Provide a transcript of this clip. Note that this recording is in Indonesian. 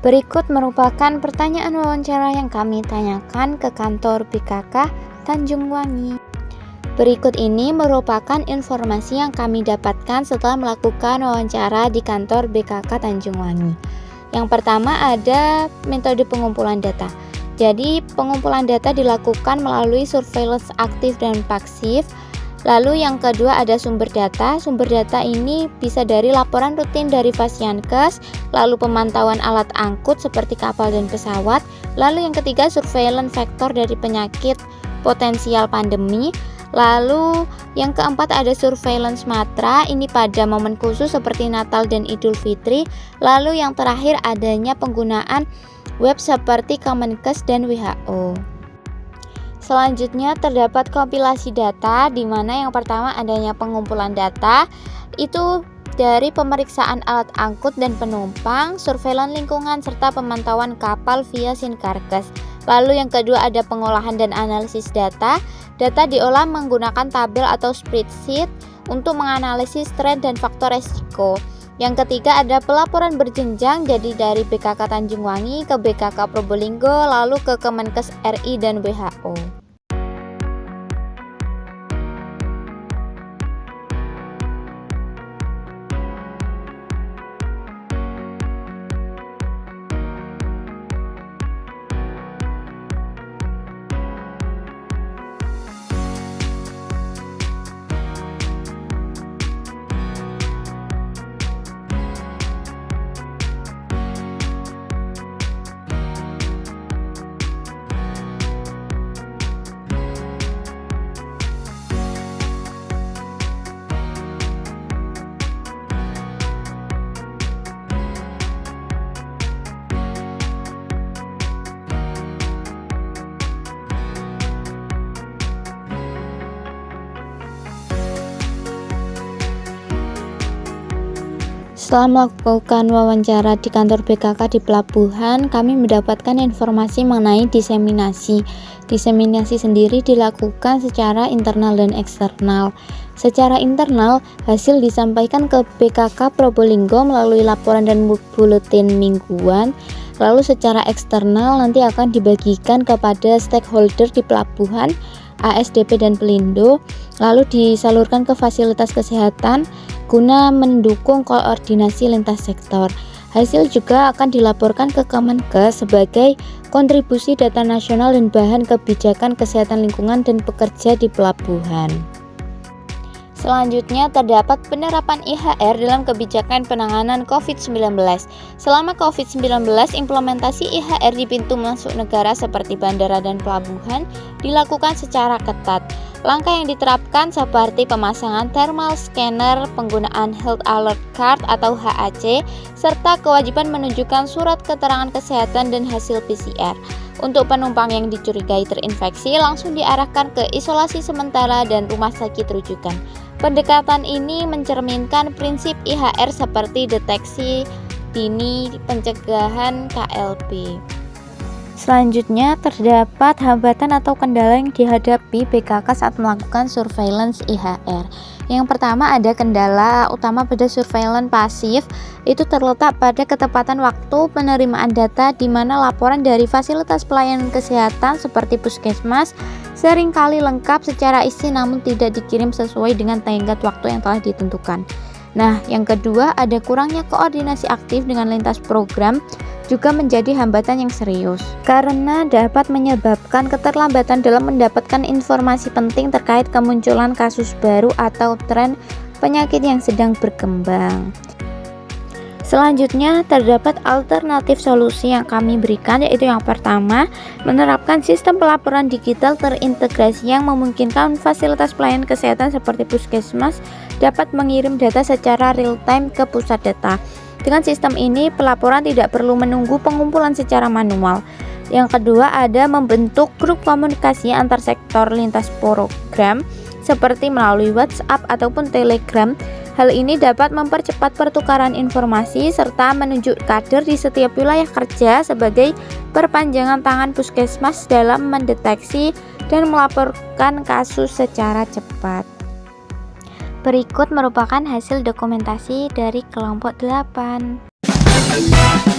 Berikut merupakan pertanyaan wawancara yang kami tanyakan ke kantor BKK Tanjung Wangi. Berikut ini merupakan informasi yang kami dapatkan setelah melakukan wawancara di kantor BKK Tanjung Wangi. Yang pertama ada metode pengumpulan data. Jadi pengumpulan data dilakukan melalui surveillance aktif dan pasif. Lalu yang kedua ada sumber data. Sumber data ini bisa dari laporan rutin dari Fasiankes, lalu pemantauan alat angkut seperti kapal dan pesawat. Lalu yang ketiga surveillance vektor dari penyakit potensial pandemi. Lalu yang keempat ada surveillance matra, ini pada momen khusus seperti Natal dan Idul Fitri. Lalu yang terakhir adanya penggunaan web seperti Kemenkes dan WHO. Selanjutnya terdapat kompilasi data, di mana yang pertama adanya pengumpulan data itu dari pemeriksaan alat angkut dan penumpang, surveillance lingkungan serta pemantauan kapal via Sinkarkes. Lalu yang kedua ada pengolahan dan analisis data. Data diolah menggunakan tabel atau spreadsheet untuk menganalisis tren dan faktor resiko. Yang ketiga ada pelaporan berjenjang, jadi dari BKK Tanjung Wangi ke BKK Probolinggo, lalu ke Kemenkes RI dan WHO. Setelah melakukan wawancara di kantor BKK di pelabuhan, kami mendapatkan informasi mengenai diseminasi. Diseminasi sendiri dilakukan secara internal dan eksternal. Secara internal, hasil disampaikan ke BKK Probolinggo melalui laporan dan buletin mingguan. Lalu secara eksternal nanti akan dibagikan kepada stakeholder di pelabuhan, ASDP dan Pelindo, lalu disalurkan ke fasilitas kesehatan guna mendukung koordinasi lintas sektor. Hasil juga akan dilaporkan ke Kemenkes sebagai kontribusi data nasional dan bahan kebijakan kesehatan lingkungan dan pekerja di pelabuhan. Selanjutnya terdapat penerapan IHR dalam kebijakan penanganan COVID-19. Selama COVID-19, implementasi IHR di pintu masuk negara seperti bandara dan pelabuhan dilakukan secara ketat. Langkah yang diterapkan seperti pemasangan thermal scanner, penggunaan Health Alert Card atau HAC, serta kewajiban menunjukkan surat keterangan kesehatan dan hasil PCR. Untuk penumpang yang dicurigai terinfeksi langsung diarahkan ke isolasi sementara dan rumah sakit rujukan. Pendekatan ini mencerminkan prinsip IHR seperti deteksi dini, pencegahan KLB. Selanjutnya terdapat hambatan atau kendala yang dihadapi BKK saat melakukan surveillance IHR. Yang pertama ada kendala utama pada surveillance pasif, itu terletak pada ketepatan waktu penerimaan data di mana laporan dari fasilitas pelayanan kesehatan seperti puskesmas seringkali lengkap secara isi namun tidak dikirim sesuai dengan tenggat waktu yang telah ditentukan. Nah, yang kedua ada kurangnya koordinasi aktif dengan lintas program juga menjadi hambatan yang serius karena dapat menyebabkan keterlambatan dalam mendapatkan informasi penting terkait kemunculan kasus baru atau tren penyakit yang sedang berkembang. Selanjutnya terdapat alternatif solusi yang kami berikan, yaitu yang pertama menerapkan sistem pelaporan digital terintegrasi yang memungkinkan fasilitas pelayanan kesehatan seperti puskesmas dapat mengirim data secara real time ke pusat data. Dengan sistem ini pelaporan tidak perlu menunggu pengumpulan secara manual. Yang kedua ada membentuk grup komunikasi antar sektor lintas program seperti melalui WhatsApp ataupun Telegram. Hal ini dapat mempercepat pertukaran informasi serta menunjuk kader di setiap wilayah kerja sebagai perpanjangan tangan puskesmas dalam mendeteksi dan melaporkan kasus secara cepat. Berikut merupakan hasil dokumentasi dari kelompok 8.